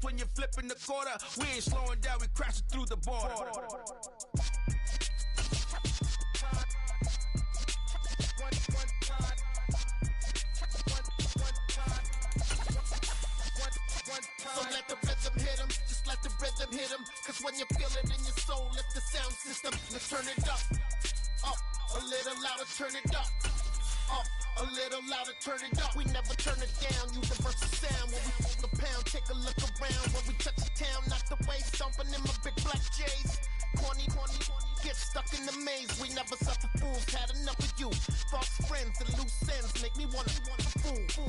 when you're flipping the quarter. We ain't slowing down, we crashing through the border. So let the rhythm hit him, just let the rhythm hit him. Cause when you feel it in your soul, lift the sound system. Let's turn it up, a little louder, turn it up, a little louder, turn it up. We never turn it down, universal sound. When we hold the pound, take a look around. When we touch the town, knock the way, stomping in my big black J's. Corny, get stuck in the maze. We never suffer fools, had enough of you. False friends and loose ends make me wanna fool.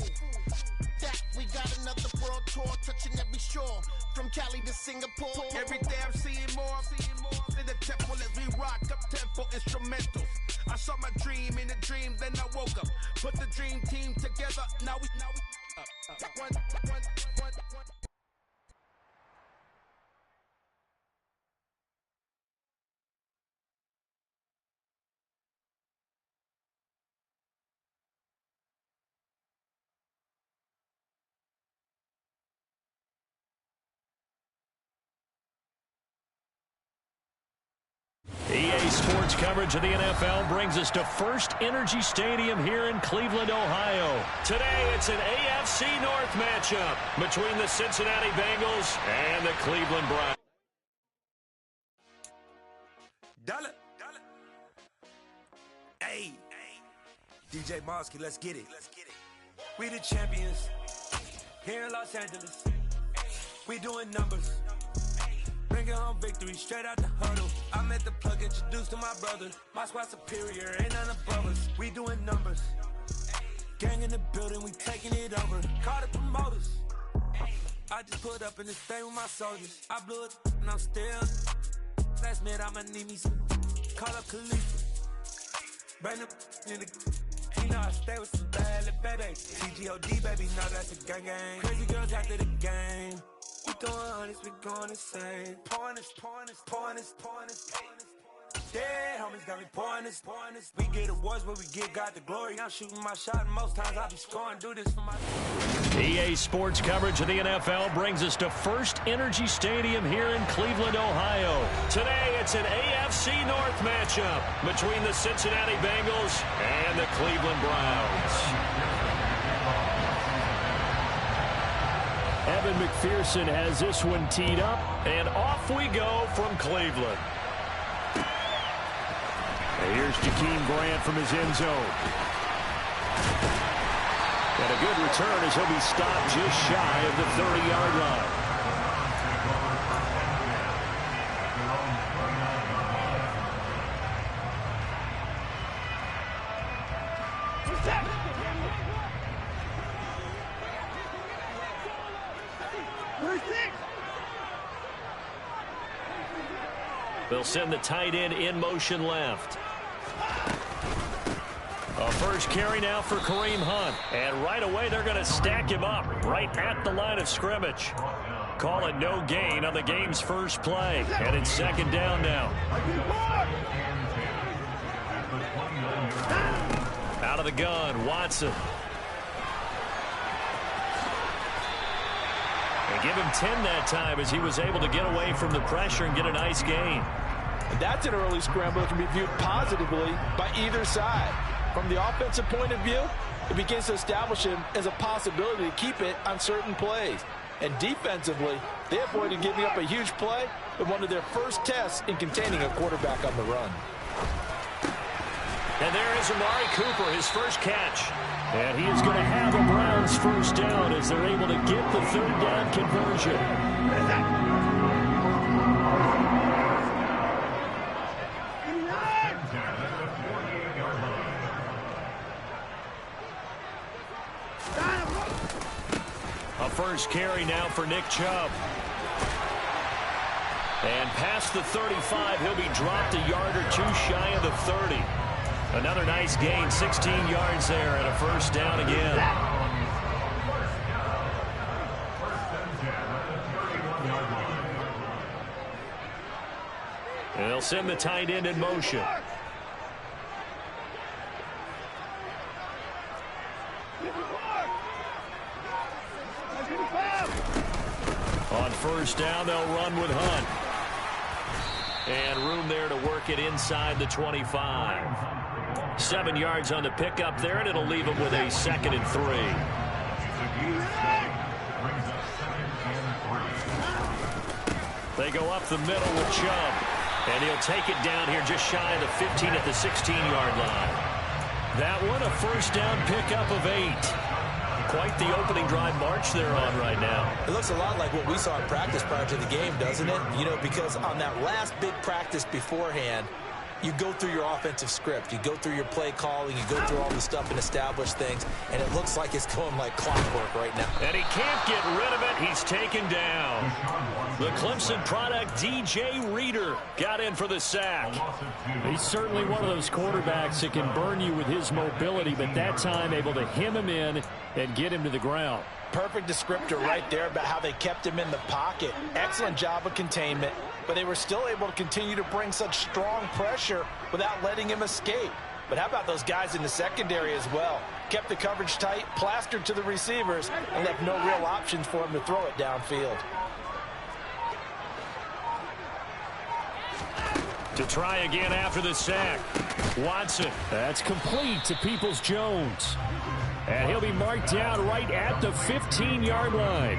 That we got another world tour, touching every shore, from Cali to Singapore. Every day I'm seeing more in the temple as we rock up tempo instrumentals. I saw my dream in a dream, then I woke up. Put the dream team together, now we one. EA Sports coverage of the NFL brings us to First Energy Stadium here in Cleveland, Ohio. Today, it's an AFC North matchup between the Cincinnati Bengals and the Cleveland Browns. Dollar. Hey, DJ Mosky, let's get it. We the champions here in Los Angeles. We doing numbers. Bringing home victory straight out the huddle. I met the plug, introduced to my brother. My squad superior, ain't none above us. We doing numbers. Gang in the building, we taking it over. Call the promoters. I just put up in this thing with my soldiers. I blew it and I'm still. Last minute, I'ma need me some. Call up Khalifa. Bring them in the. You know I stay with some bad little baby. CGOD, baby, now that's a gang. Crazy girls after the game. We doing honest, we going insane. Pouring this. Dead homies got me pouring this. We get awards where we get God the glory. I'm shooting my shot and most times I be scoring. Do this for my... EA Sports coverage of the NFL brings us to First Energy Stadium here in Cleveland, Ohio. Today, it's an AFC North matchup between the Cincinnati Bengals and the Cleveland Browns. Evan McPherson has this one teed up, and off we go from Cleveland. And here's Jakeem Grant from his end zone. And a good return as he'll be stopped just shy of the 30-yard line. They'll send the tight end in motion left. A first carry now for Kareem Hunt. And right away, they're going to stack him up right at the line of scrimmage. Call it no gain on the game's first play. And it's second down now. Out of the gun, Watson. And give him 10 that time as he was able to get away from the pressure and get a nice gain. And that's an early scramble that can be viewed positively by either side. From the offensive point of view, it begins to establish him as a possibility to keep it on certain plays. And defensively, they avoided giving up a huge play in one of their first tests in containing a quarterback on the run. And there is Amari Cooper, his first catch. And he is going to have a Browns first down as they're able to get the third down conversion. A first carry now for Nick Chubb. And past the 35, he'll be dropped a yard or two shy of the 30. Another nice gain, 16 yards there, and a first down again. And they'll send the tight end in motion. On first down, they'll run with Hunt. And room there to work it inside the 25. 7 yards on the pickup there, and it'll leave them with a 2nd and 3. They go up the middle with Chubb. And he'll take it down here just shy of the 15 at the 16-yard line. That one, a first down pickup of 8. Quite the opening drive march they're on right now. It looks a lot like what we saw in practice prior to the game, doesn't it? You know, because on that last big practice beforehand, you go through your offensive script. You go through your play calling. You go through all the stuff and establish things. And it looks like it's going like clockwork right now. And he can't get rid of it. He's taken down. The Clemson product, DJ Reader, got in for the sack. He's certainly one of those quarterbacks that can burn you with his mobility, but that time able to hem him in and get him to the ground. Perfect descriptor right there about how they kept him in the pocket. Excellent job of containment, but they were still able to continue to bring such strong pressure without letting him escape. But how about those guys in the secondary as well? Kept the coverage tight, plastered to the receivers, and left no real options for him to throw it downfield. To try again after the sack. Watson. That's complete to Peoples-Jones. And he'll be marked down right at the 15-yard line.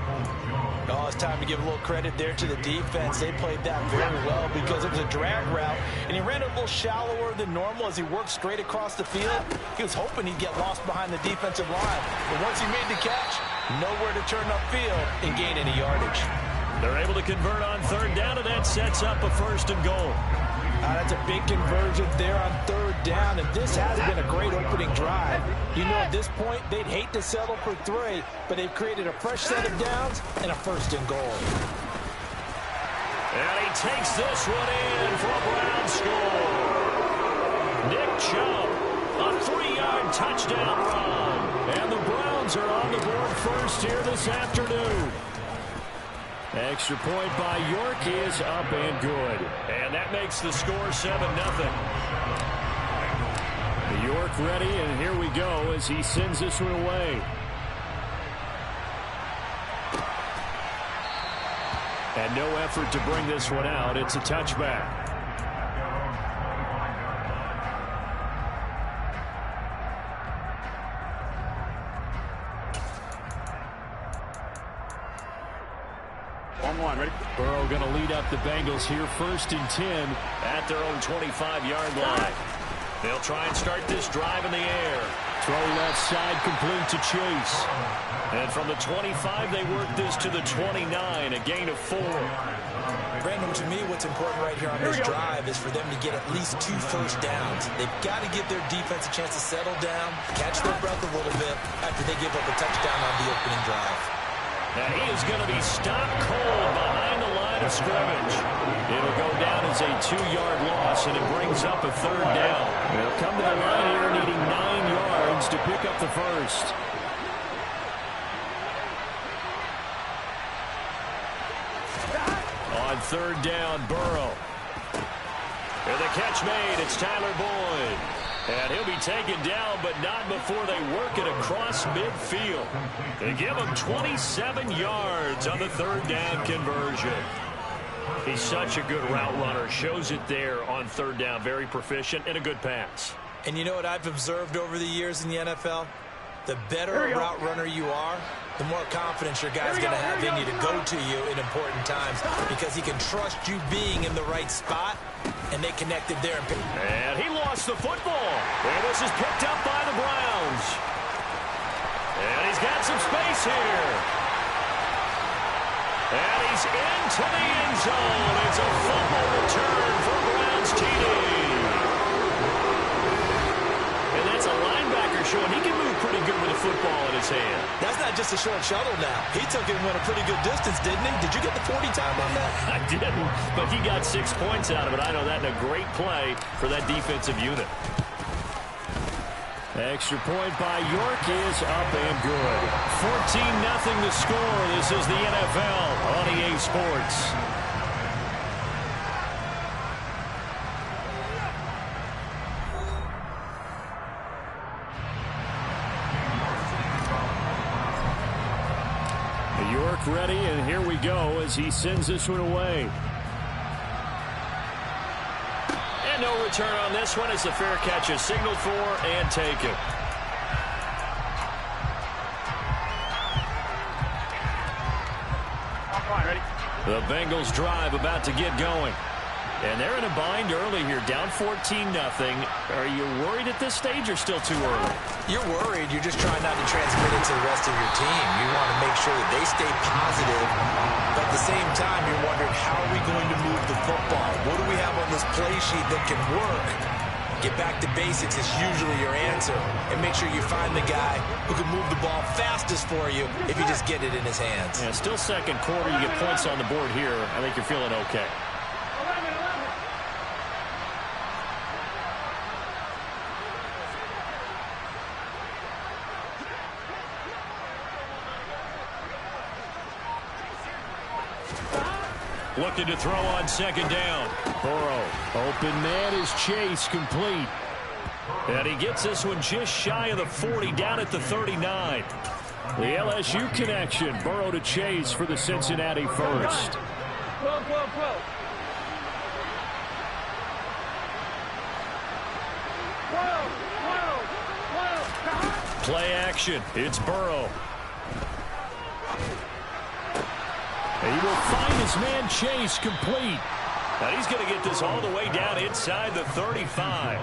Oh, it's time to give a little credit there to the defense. They played that very well because it was a drag route, and he ran a little shallower than normal as he worked straight across the field. He was hoping he'd get lost behind the defensive line. But once he made the catch, nowhere to turn upfield and gain any yardage. They're able to convert on third down, and that sets up a 1st and goal. That's a big conversion there on third down, and this has been a great opening drive. You know, at this point, they'd hate to settle for 3, but they've created a fresh set of downs and a 1st and goal. And he takes this one in for a Brown score. Nick Chubb, a 3-yard touchdown run. And the Browns are on the board first here this afternoon. Extra point by York is up and good. And that makes the score 7-0. York ready, and here we go as he sends this one away. And no effort to bring this one out. It's a touchback. Ready? Burrow going to lead up the Bengals here, 1st and 10 at their own 25-yard line. They'll try and start this drive in the air. Throw left side, complete to Chase. And from the 25, they work this to the 29, a gain of 4. Brandon, to me, what's important right here on this drive is for them to get at least 2 first downs. They've got to give their defense a chance to settle down, catch their breath a little bit after they give up a touchdown on the opening drive. And he is going to be stopped cold behind the line of scrimmage. It'll go down as a 2-yard loss, and it brings up a 3rd down. They'll come to the line here needing 9 yards to pick up the 1st. On 3rd down, Burrow. And the catch made. It's Tyler Boyd. And he'll be taken down, but not before they work it across midfield. They give him 27 yards on the 3rd down conversion. He's such a good route runner. Shows it there on 3rd down. Very proficient and a good pass. And you know what I've observed over the years in the NFL? The better a route runner you are, the more confidence your guy's going to have in you to go to you in important times because he can trust you being in the right spot, and they connected there. And he lost the football. And this is picked up by the Browns. And he's got some space here. And he's into the end zone. It's a fumble return for Browns TD. And that's a linebacker showing he can move pretty good with a football in his hand. That's not just a short shuttle now. He took it and went a pretty good distance, didn't he? Did you get the 40 time on that? I didn't, but he got 6 points out of it. I know that in a great play for that defensive unit. Extra point by York is up and good. 14-0 the score. This is the NFL on EA Sports. York ready, and here we go as he sends this one away. And no return on this one as the fair catch is signaled for and taken. The Bengals drive about to get going. And they're in a bind early here, down 14-0. Are you worried at this stage or still too early? You're worried. You're just trying not to transmit it to the rest of your team. You want to make sure that they stay positive. But at the same time, you're wondering, how are we going to move the football? What do we have on this play sheet that can work? Get back to basics is usually your answer. And make sure you find the guy who can move the ball fastest for you if you just get it in his hands. Yeah, still second quarter. You get points on the board here. I think you're feeling okay. Looking to throw on second down. Burrow. Open man is Chase, complete. And he gets this one just shy of the 40, down at the 39. The LSU connection. Burrow to Chase for the Cincinnati first. Play action. It's Burrow. And he will find his man Chase, complete. Now he's going to get this all the way down inside the 35.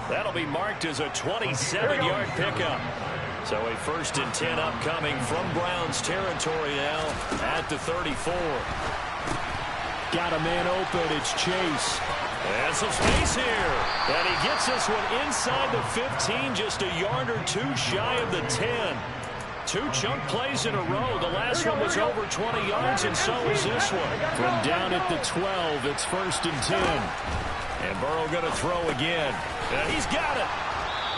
That'll be marked as a 27-yard pickup. So a 1st and 10 upcoming from Browns territory now at the 34. Got a man open. It's Chase. And some space here. And he gets this one inside the 15, just a yard or two shy of the 10. 2 chunk plays in a row. The last one was over 20 yards, and so is this one. From down at the 12, it's 1st and 10. And Burrow going to throw again. And he's got it.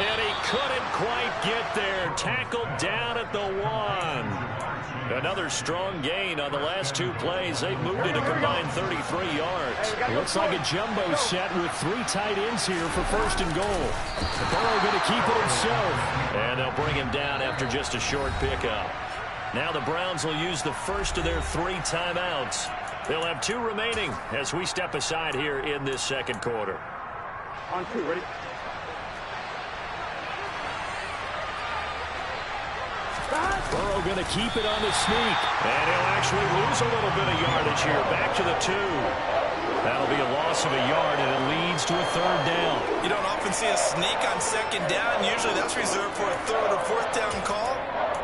And he couldn't quite get there. Tackled down at the 1. Another strong gain on the last 2 plays. They've moved it a combined 33 yards. It looks like a jumbo set with 3 tight ends here for 1st and goal. Burrow going to keep it himself. And they'll bring him down after just a short pickup. Now the Browns will use the first of their 3 timeouts. They'll have 2 remaining as we step aside here in this second quarter. On 2, ready? Burrow going to keep it on the sneak. And he'll actually lose a little bit of yardage here. Back to the 2. That'll be a loss of a yard, and it leads to a 3rd down. You don't often see a sneak on 2nd down. Usually that's reserved for a 3rd or 4th down call.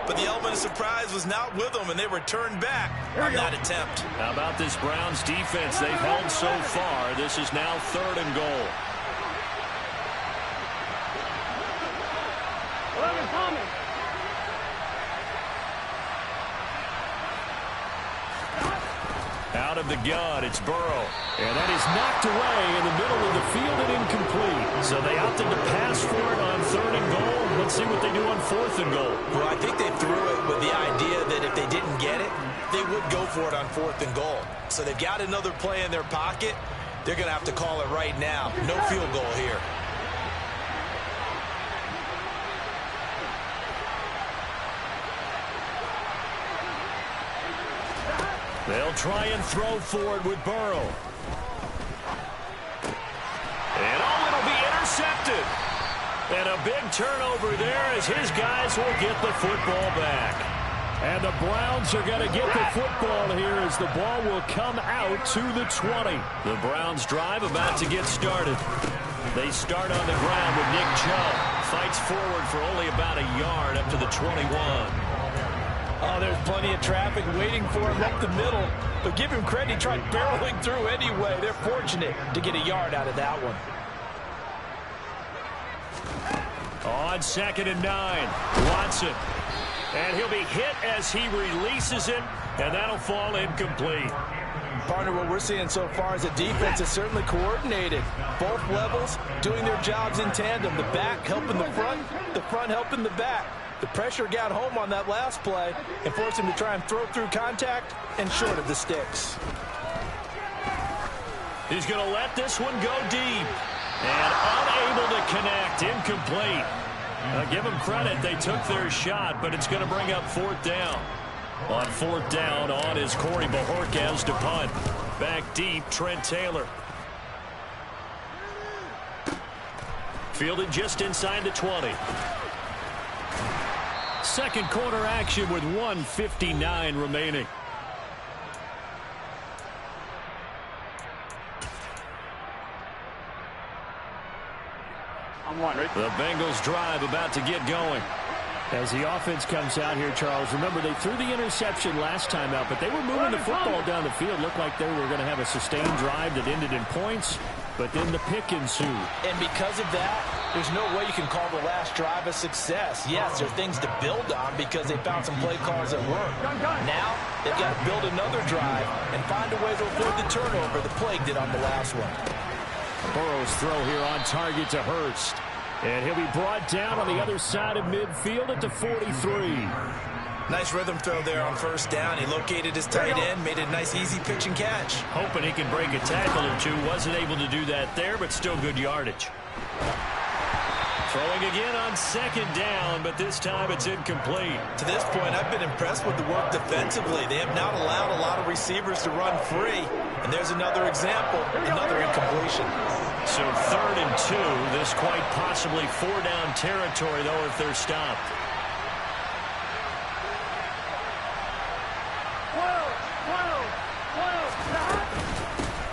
But the element of surprise was not with them, and they returned back on that attempt. How about this Browns defense? They've held so far. This is now 3rd and goal. Out of the gun, it's Burrow. And that is knocked away in the middle of the field and incomplete. So they opted to pass for it on 3rd and goal. Let's see what they do on 4th and goal. Well, I think they threw it with the idea that if they didn't get it, they would go for it on 4th and goal. So they've got another play in their pocket. They're going to have to call it right now. No field goal here. They'll try and throw forward with Burrow. And it'll be intercepted. And a big turnover there as his guys will get the football back. And the Browns are going to get the football here as the ball will come out to the 20. The Browns drive about to get started. They start on the ground with Nick Chubb. Fights forward for only about a yard up to the 21. Oh, there's plenty of traffic waiting for him up the middle. But give him credit, he tried barreling through anyway. They're fortunate to get a yard out of that one. On 2nd and 9, Watson. And he'll be hit as he releases it, and that'll fall incomplete. Partner, what we're seeing so far is the defense is certainly coordinated. Both levels doing their jobs in tandem. The back helping the front helping the back. The pressure got home on that last play and forced him to try and throw through contact and short of the sticks. He's going to let this one go deep. And unable to connect. Incomplete. Give them credit. They took their shot, but it's going to bring up 4th down. On fourth down, on is Corey Bajorquez to punt. Back deep, Trent Taylor. Fielded just inside the 20. Second quarter action with 1:59 remaining. The Bengals drive about to get going. As the offense comes out here, Charles, remember they threw the interception last time out, but they were moving the football down the field. Looked like they were going to have a sustained drive that ended in points, but then the pick ensued. And because of that, there's no way you can call the last drive a success. Yes, there are things to build on because they found some play calls that work. Now, they've got to build another drive and find a way to avoid the turnover the Plague did on the last one. Burrow's throw here on target to Hurst. And he'll be brought down on the other side of midfield at the 43. Nice rhythm throw there on first down. He located his tight end, made a nice easy pitch and catch. Hoping he can break a tackle or two. Wasn't able to do that there, but still good yardage. Throwing again on second down, but this time it's incomplete. To this point, I've been impressed with the work defensively. They have not allowed a lot of receivers to run free. And there's another example, another incompletion. So 3rd and 2. This quite possibly 4-down territory, though, if they're stopped.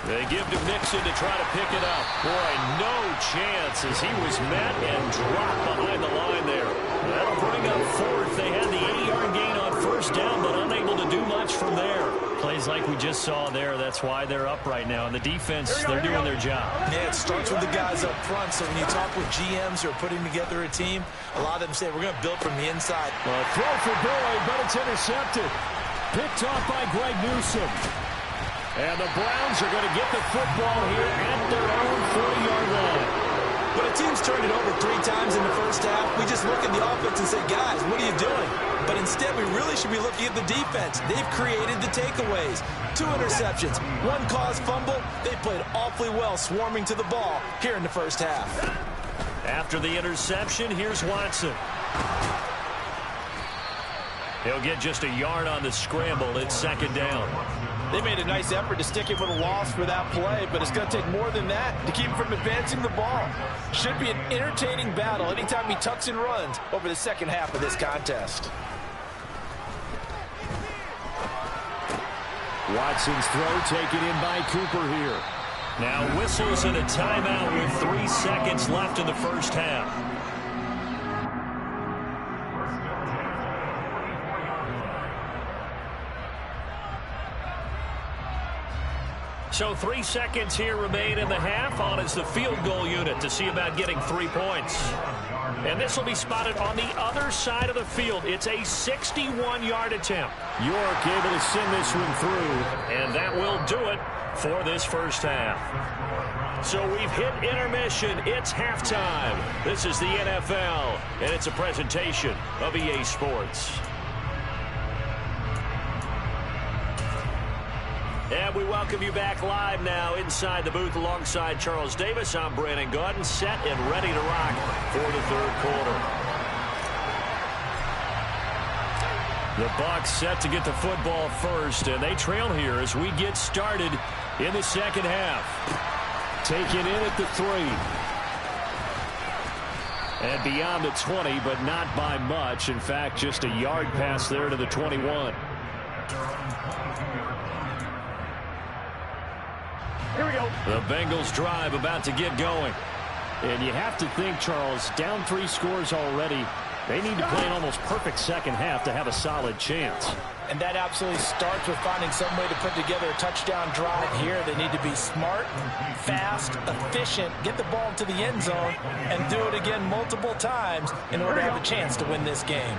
They give to Mixon to try to pick it up. Boy, no chance as he was met and dropped behind the line there. That'll bring up 4th. They had the 80-yard gain on first down, but unable to do much from there. Plays like we just saw there. That's why they're up right now. And the defense, they're doing their job. Yeah, it starts with the guys up front. So when you talk with GMs who are putting together a team, a lot of them say, we're going to build from the inside. Well, throw for Boyd, but it's intercepted. Picked off by Greg Newsome. And the Browns are going to get the football here at their own 40-yard line. When a team's turned it over 3 times in the first half, we just look at the offense and say, guys, what are you doing? But instead, we really should be looking at the defense. They've created the takeaways. 2 interceptions, 1 caused fumble. They played awfully well swarming to the ball here in the first half. After the interception, here's Watson. He'll get just a yard on the scramble. It's second down. They made a nice effort to stick him with a loss for that play, but it's going to take more than that to keep him from advancing the ball. Should be an entertaining battle anytime he tucks and runs over the second half of this contest. Watson's throw taken in by Cooper here. Now whistles and a timeout with 3 seconds left in the first half. So 3 seconds here remain in the half. On is the field goal unit to see about getting 3 points. And this will be spotted on the other side of the field. It's a 61-yard attempt. York able to send this one through. And that will do it for this first half. So we've hit intermission. It's halftime. This is the NFL, and it's a presentation of EA Sports. And we welcome you back live now inside the booth alongside Charles Davis. I'm Brandon Gaudin, set and ready to rock for the third quarter. The Bucs set to get the football first, and they trail here as we get started in the second half. Taken in at the 3. And beyond the 20, but not by much. In fact, just a yard pass there to the 21. Here we go. The Bengals drive about to get going. And you have to think, Charles, down 3 scores already. They need to play an almost perfect second half to have a solid chance. And that absolutely starts with finding some way to put together a touchdown drive here. They need to be smart, fast, efficient, get the ball to the end zone, and do it again multiple times in order to have a chance to win this game.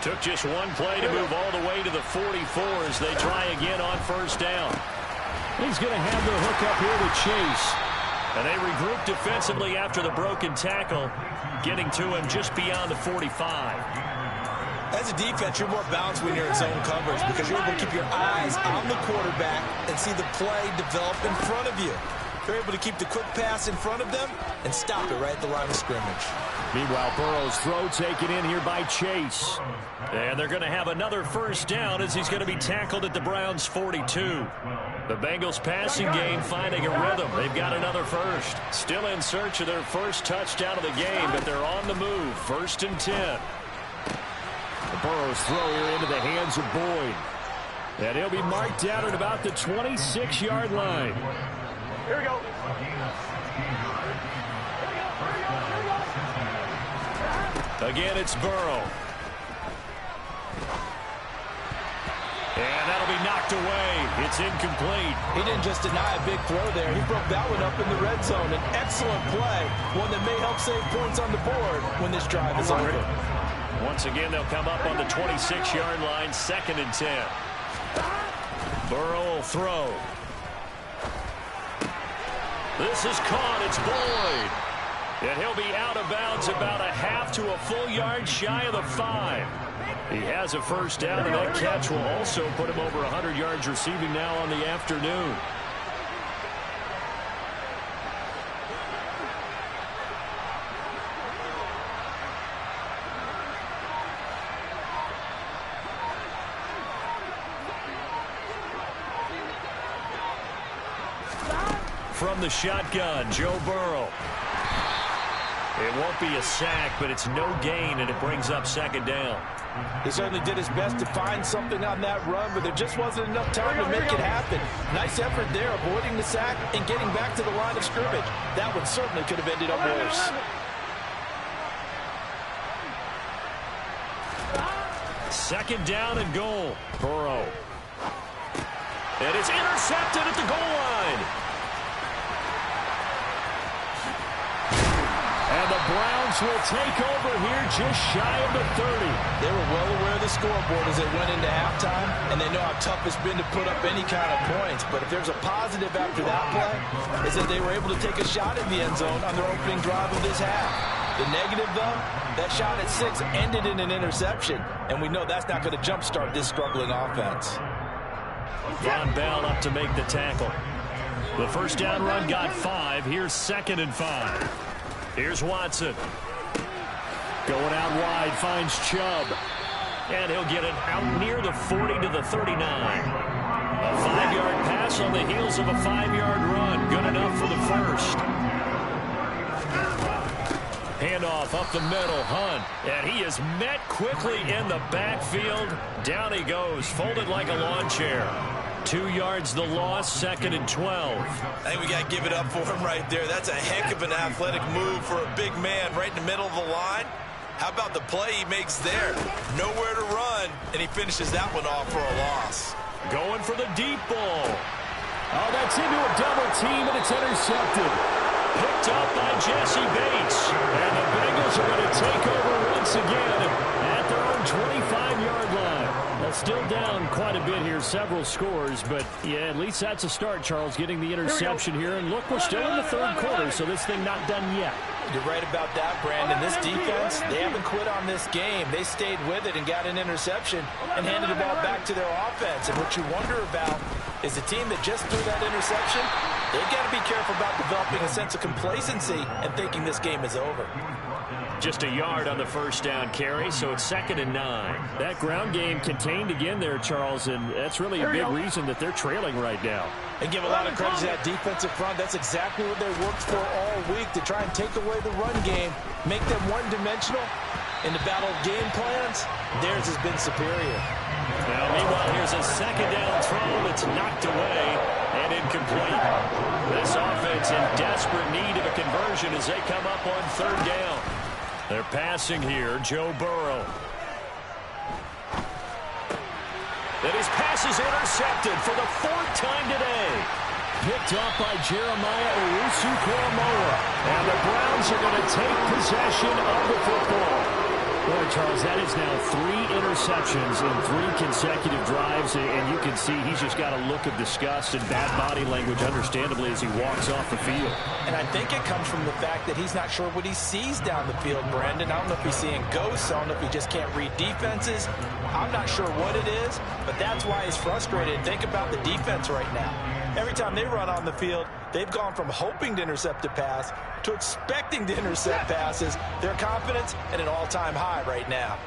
Took just one play to move all the way to the 44 as they try again on first down. He's going to have the hook up here to Chase. And they regroup defensively after the broken tackle, getting to him just beyond the 45. As a defense, you're more balanced when you're in zone coverage because you're able to keep your eyes on the quarterback and see the play develop in front of you. They're able to keep the quick pass in front of them and stop it right at the line of scrimmage. Meanwhile, Burrow's throw taken in here by Chase. And they're going to have another first down as he's going to be tackled at the Browns' 42. The Bengals passing game finding a rhythm. They've got another first. Still in search of their first touchdown of the game, but they're on the move. 1st and 10. The Burrow's throw here into the hands of Boyd. And he'll be marked down at about the 26-yard line. Here we go. Again, it's Burrow. And that'll be knocked away. It's incomplete. He didn't just deny a big throw there. He broke that one up in the red zone. An excellent play, one that may help save points on the board when this drive is over. Once again, they'll come up on the 26-yard line, 2nd and 10. Burrow will throw. This is caught. It's Boyd. And he'll be out of bounds about a half to a full yard shy of the 5. He has a first down, and that catch will also put him over 100 yards receiving now on the afternoon. From the shotgun, Joe Burrow. It won't be a sack, but it's no gain, and it brings up 2nd down. He certainly did his best to find something on that run, but there just wasn't enough time to make it happen. Nice effort there, avoiding the sack and getting back to the line of scrimmage. That one certainly could have ended up worse. Second down and goal. Burrow. And it's intercepted at the goal line. And the Browns will take over here just shy of the 30. They were well aware of the scoreboard as they went into halftime, and they know how tough it's been to put up any kind of points. But if there's a positive after that play, is that they were able to take a shot in the end zone on their opening drive of this half. The negative, though, that shot at 6 ended in an interception, and we know that's not going to jumpstart this struggling offense. Von Bell up to make the tackle. The first down run got 5. Here's 2nd and 5. Here's Watson. Going out wide, finds Chubb. And he'll get it out near the 40 to the 39. A 5-yard pass on the heels of a 5-yard run. Good enough for the first. Handoff up the middle, Hunt. And he is met quickly in the backfield. Down he goes, folded like a lawn chair. 2 yards the loss, 2nd and 12. I think we got to give it up for him right there. That's a heck of an athletic move for a big man right in the middle of the line. How about the play he makes there? Nowhere to run, and he finishes that one off for a loss. Going for the deep ball. Oh, that's into a double team, and it's intercepted. Picked up by Jesse Bates. And the Bengals are going to take over once again at their own 25-yard line. Well, still down quite a bit here, several scores, but yeah, at least that's a start, Charles, getting the interception here. And look, we're still in the 3rd quarter, so this thing not done yet. You're right about that, Brandon. This defense, they haven't quit on this game. They stayed with it and got an interception and handed the ball back to their offense. And what you wonder about is the team that just threw that interception, they've got to be careful about developing a sense of complacency and thinking this game is over. Just a yard on the first down carry, so it's 2nd and 9. That ground game contained again there, Charles, and that's really a big reason that they're trailing right now. And give a lot of credit to that defensive front. That's exactly what they worked for all week, to try and take away the run game, make them one-dimensional. In the battle of game plans, theirs has been superior. Now, meanwhile, here's a 2nd down throw that's knocked away and incomplete. This offense in desperate need of a conversion as they come up on 3rd down. They're passing here, Joe Burrow. And his pass is intercepted for the 4th time today. Picked up by Jeremiah Owusu-Koramoah. And the Browns are going to take possession of the football. Boy, Charles, that is now 3 interceptions in 3 consecutive drives, and you can see he's just got a look of disgust and bad body language, understandably, as he walks off the field. And I think it comes from the fact that he's not sure what he sees down the field, Brandon. I don't know if he's seeing ghosts. I don't know if he just can't read defenses. I'm not sure what it is, but that's why he's frustrated. Think about the defense right now. Every time they run on the field, they've gone from hoping to intercept a pass to expecting to intercept passes. Their confidence at an all-time high right now.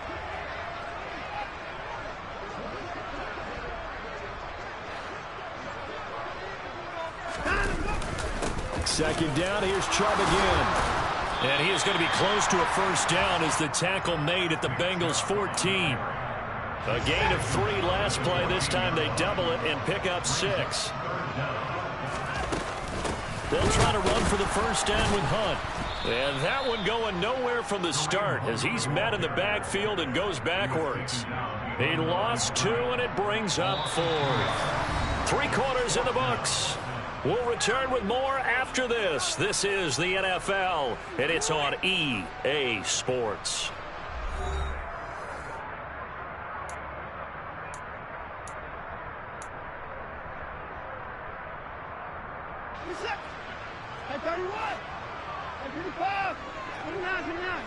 Second down, here's Chubb again. And he is going to be close to a first down as the tackle made at the Bengals 14. A gain of 3 last play. This time they double it and pick up 6. They'll try to run for the first down with Hunt. And that one going nowhere from the start as he's met in the backfield and goes backwards. He lost 2, and it brings up 4th. 3 quarters in the books. We'll return with more after this. This is the NFL, and it's on EA Sports. Hey, 31, hey, 35, 29, 29,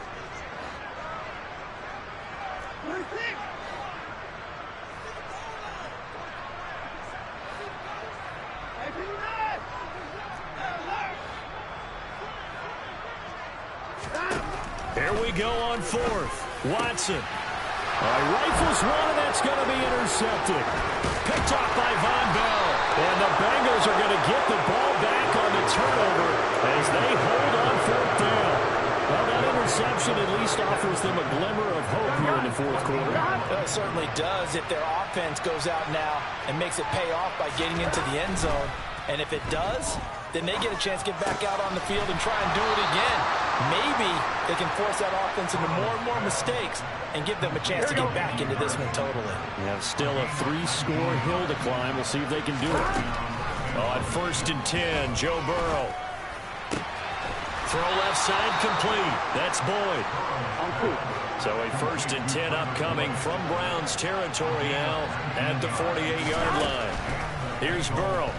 26. Hey, 59. Here we go on 4th. Watson. Rifles one, and that's going to be intercepted. Picked off by Von Bell. And the Bengals are going to get the ball back on the turnover as they hold on 4th down. Well, that interception at least offers them a glimmer of hope here in the 4th quarter. Well, it certainly does if their offense goes out now and makes it pay off by getting into the end zone. And if it does, then they get a chance to get back out on the field and try and do it again. Maybe they can force that offense into more and more mistakes and give them a chance to get back into this one totally. Yeah, still a 3-score hill to climb. We'll see if they can do it. On 1st and 10, Joe Burrow. Throw left side complete. That's Boyd. So a 1st and 10 upcoming from Browns territory now at the 48-yard line. Here's Burrow.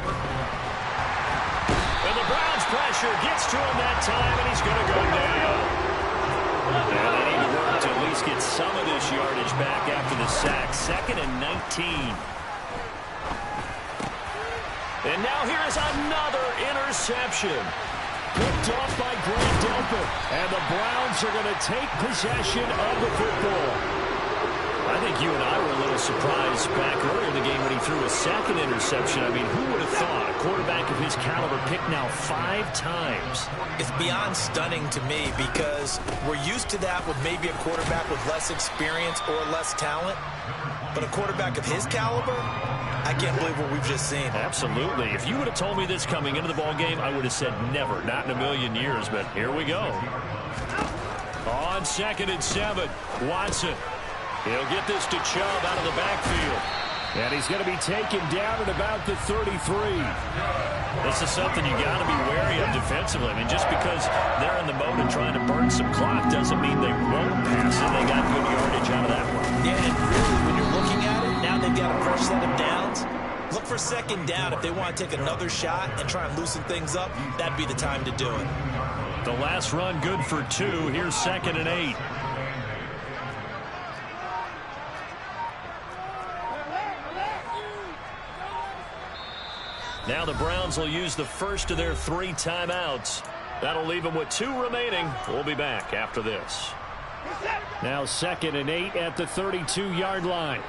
And the Browns pressure gets to him that time, and he's going to go down. And they need to work to at least get some of this yardage back after the sack. 2nd and 19. And now here is another interception. Picked off by Grant Delpit. And the Browns are going to take possession of the football. I think you and I were a little surprised back earlier in the game when he threw a 2nd interception. I mean, who would have thought a quarterback of his caliber picked now 5 times? It's beyond stunning to me because we're used to that with maybe a quarterback with less experience or less talent. But a quarterback of his caliber, I can't believe what we've just seen. Absolutely. If you would have told me this coming into the ball game, I would have said never, not in a million years. But here we go. On 2nd and 7, Watson. He'll get this to Chubb out of the backfield. And he's going to be taken down at about the 33. This is something you got to be wary of defensively. I mean, just because they're in the mode of trying to burn some clock doesn't mean they won't pass it. They got good yardage out of that one. Yeah, and really, when you're looking at it, now they've got a fresh set of downs. Look for 2nd down. If they want to take another shot and try and loosen things up, that'd be the time to do it. The last run good for 2. Here's 2nd and 8. Now the Browns will use the first of their 3 timeouts. That'll leave them with 2 remaining. We'll be back after this. Now 2nd and 8 at the 32-yard line.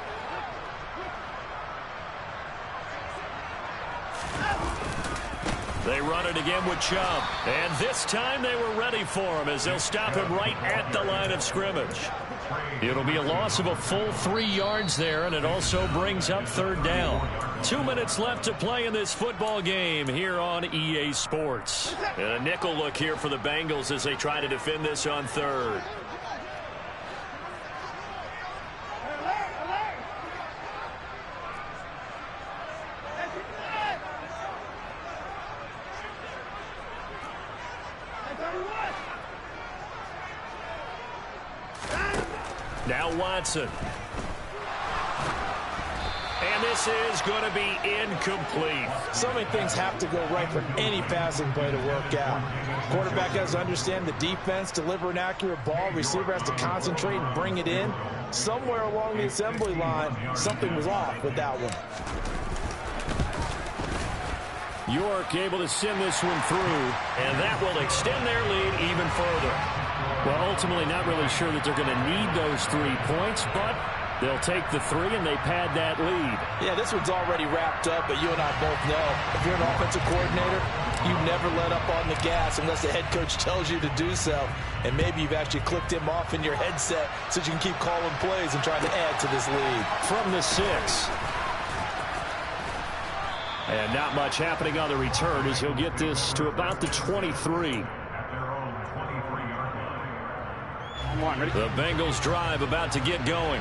They run it again with Chubb. And this time they were ready for him as they'll stop him right at the line of scrimmage. It'll be a loss of a full 3 yards there, and it also brings up 3rd down. 2 minutes left to play in this football game here on EA Sports. And a nickel look here for the Bengals as they try to defend this on 3rd. Now Watson. And this is going to be incomplete. So many things have to go right for any passing play to work out. Quarterback has to understand the defense, deliver an accurate ball. Receiver has to concentrate and bring it in. Somewhere along the assembly line, something was off with that one. York able to send this one through, and that will extend their lead even further. Well, ultimately not really sure that they're going to need those 3 points, but they'll take the 3 and they pad that lead. Yeah, this one's already wrapped up, but you and I both know if you're an offensive coordinator, you never let up on the gas unless the head coach tells you to do so. And maybe you've actually clicked him off in your headset so you can keep calling plays and trying to add to this lead. From the 6. And not much happening on the return as he'll get this to about the 23. The Bengals drive about to get going.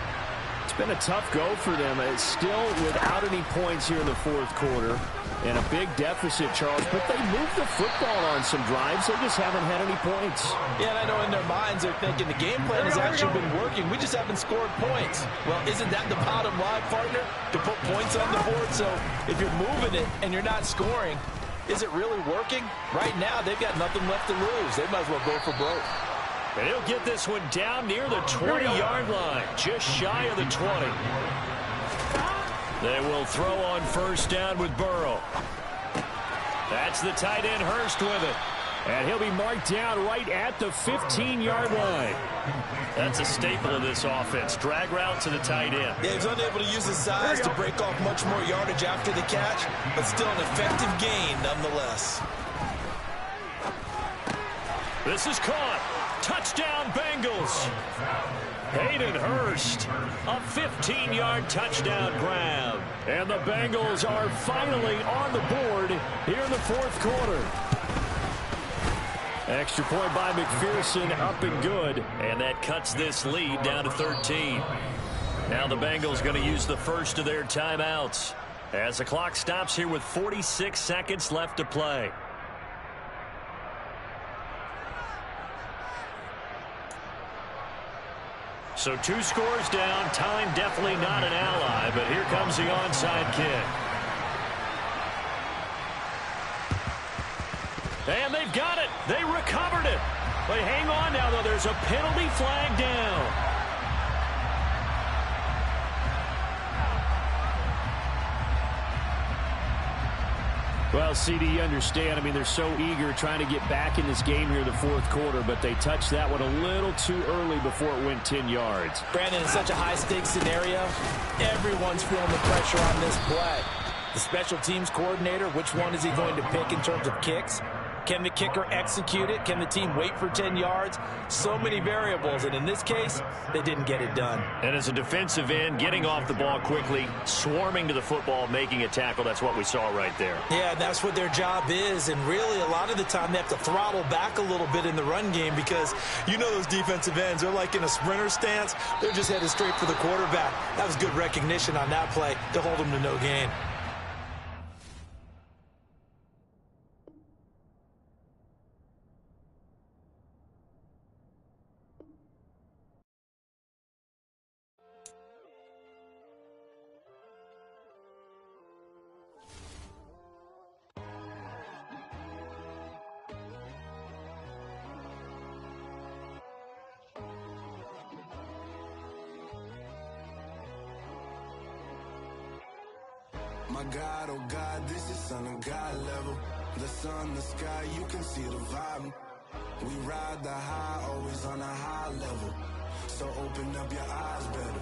It's been a tough go for them. It's still without any points here in the fourth quarter. And a big deficit, Charles. But they moved the football on some drives. They just haven't had any points. Yeah, and I know in their minds they're thinking the game plan has actually been working. We just haven't scored points. Well, isn't that the bottom line, partner? To put points on the board. So if you're moving it and you're not scoring, is it really working? Right now, they've got nothing left to lose. They might as well go for broke. And he'll get this one down near the 20-yard line, just shy of the 20. They will throw on first down with Burrow. That's the tight end Hurst with it. And he'll be marked down right at the 15-yard line. That's a staple of this offense. Drag route to the tight end. Yeah, he's unable to use his size to break off much more yardage after the catch, but still an effective gain nonetheless. This is caught. Touchdown, Bengals. Hayden Hurst, a 15-yard touchdown grab. And the Bengals are finally on the board here in the fourth quarter. Extra point by McPherson, up and good. And that cuts this lead down to 13. Now the Bengals going to use the first of their timeouts as the clock stops here with 46 seconds left to play. So 2 scores down. Time definitely not an ally, but here comes the onside kick. And they've got it. They recovered it. But hang on now, though. There's a penalty flag down. Well, CD, you understand. I mean, they're so eager trying to get back in this game here in the fourth quarter, but they touched that one a little too early before it went 10 yards. Brandon, in such a high-stakes scenario, everyone's feeling the pressure on this play. The special teams coordinator, which one is he going to pick in terms of kicks? Can the kicker execute it? Can the team wait for 10 yards? So many variables, and in this case, they didn't get it done. And as a defensive end, getting off the ball quickly, swarming to the football, making a tackle, that's what we saw right there. Yeah, that's what their job is, and really a lot of the time they have to throttle back a little bit in the run game because you know those defensive ends, they're like in a sprinter stance. They're just headed straight for the quarterback. That was good recognition on that play to hold them to no gain. My God, oh God, this is Son of God level. The sun, the sky, you can see the vibe. We ride the high, always on a high level. So open up your eyes better.